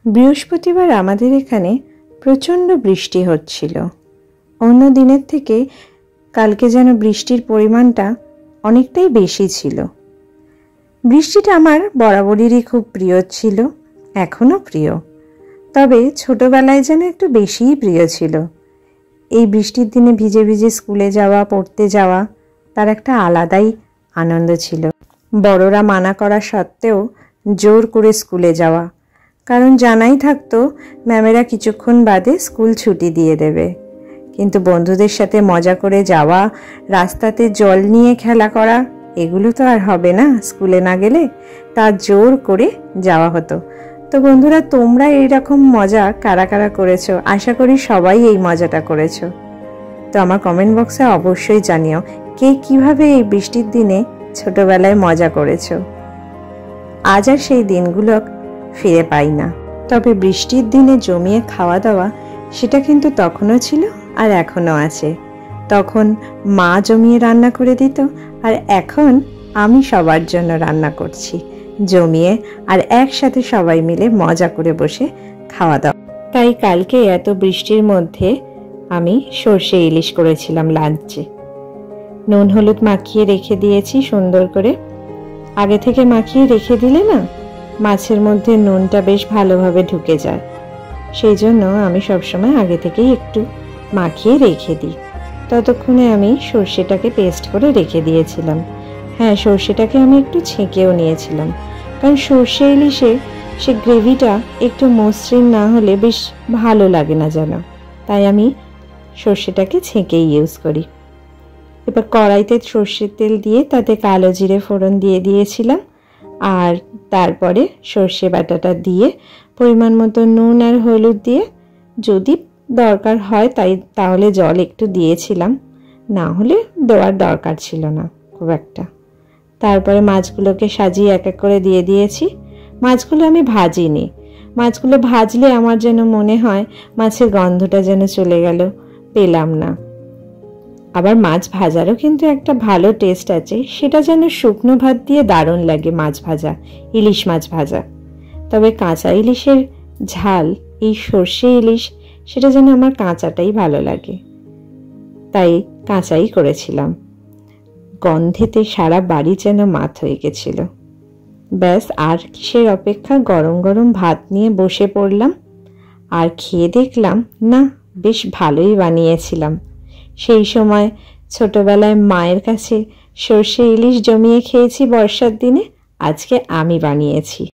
বৃহস্পতিবার আমাদের এখানে প্রচণ্ড বৃষ্টি হচ্ছিল। অন্য দিনের থেকে কালকে যেন বৃষ্টির পরিমাণটা অনেকটাই বেশি ছিল। বৃষ্টিটা আমার বরাবরেরই খুব প্রিয় ছিল, এখনও প্রিয়, তবে ছোটবেলায় যেন একটু বেশিই প্রিয় ছিল। এই বৃষ্টির দিনে ভিজে ভিজে স্কুলে যাওয়া, পড়তে যাওয়া, তার একটা আলাদাই আনন্দ ছিল। বড়রা মানা করা সত্ত্বেও জোর করে স্কুলে যাওয়া, কারণ জানাই থাকতো ম্যামেরা কিছুক্ষণ বাদে স্কুল ছুটি দিয়ে দেবে। কিন্তু বন্ধুদের সাথে মজা করে যাওয়া, রাস্তাতে জল নিয়ে খেলা করা, এগুলো তো আর হবে না স্কুলে না গেলে, তার জোর করে যাওয়া হতো। তো বন্ধুরা, তোমরা এইরকম মজা কারা কারা করেছো? আশা করি সবাই এই মজাটা করেছো। তো আমার কমেন্ট বক্সে অবশ্যই জানিও কে কিভাবে এই বৃষ্টির দিনে ছোটবেলায় মজা করেছো। আজ আর সেই দিনগুলো ফিরে পাই না, তবে বৃষ্টির দিনে জমিয়ে খাওয়া দাওয়া সেটা কিন্তু তখনও ছিল আর এখনও আছে। তখন মা জমিয়ে রান্না করে দিত, আর এখন আমি সবার জন্য রান্না করছি জমিয়ে, আর একসাথে সবাই মিলে মজা করে বসে খাওয়া দাওয়া। তাই কালকে এত বৃষ্টির মধ্যে আমি সর্ষে ইলিশ করেছিলাম লাঞ্চে। নুন হলুদ মাখিয়ে রেখে দিয়েছি সুন্দর করে। আগে থেকে মাখিয়ে রেখে দিলে না মাছের মধ্যে নুনটা বেশ ভালোভাবে ঢুকে যায়, সেই জন্য আমি সবসময় আগে থেকেই একটু মাখিয়ে রেখে দিই। ততক্ষণে আমি সর্ষেটাকে পেস্ট করে রেখে দিয়েছিলাম। হ্যাঁ, সর্ষেটাকে আমি একটু ছেঁকেও নিয়েছিলাম, কারণ সর্ষে ইলিশে সে গ্রেভিটা একটু মসৃণ না হলে বেশ ভালো লাগে না যেন, তাই আমি সর্ষেটাকে ছেঁকেই ইউজ করি। এবার কড়াইতে সর্ষের তেল দিয়ে তাতে কালো জিরে ফোড়ন দিয়ে দিয়েছিলাম, আর তারপরে সর্ষে বাটাটা দিয়ে পরিমাণ মতো নুন আর হলুদ দিয়ে, যদি দরকার হয় তাহলে জল একটু দিয়েছিলাম, না হলে দেওয়ার দরকার ছিল না খুব একটা। তারপরে মাছগুলোকে সাজিয়ে এক এক করে দিয়ে দিয়েছি। মাছগুলো আমি ভাজিনি, মাছগুলো ভাজলে আমার যেন মনে হয় মাছের গন্ধটা যেন চলে গেল, পেলাম না। আবার মাছ ভাজারও কিন্তু একটা ভালো টেস্ট আছে, সেটা যেন শুকনো ভাত দিয়ে দারুণ লাগে মাছ ভাজা, ইলিশ মাছ ভাজা। তবে কাঁচা ইলিশের ঝাল, এই সর্ষে ইলিশ, সেটা যেন আমার কাঁচাটাই ভালো লাগে, তাই কাঁচাই করেছিলাম। গন্ধেতে সারা বাড়ি যেন মাত হয়ে গেছিল। ব্যাস, আর কিসের অপেক্ষা, গরম গরম ভাত নিয়ে বসে পড়লাম, আর খেয়ে দেখলাম না বেশ ভালোই বানিয়েছিলাম। সেই সময় ছোটবেলায় মায়ের কাছে সর্ষে ইলিশ জমিয়ে খেয়েছি বর্ষার দিনে, আজকে আমি বানিয়েছি।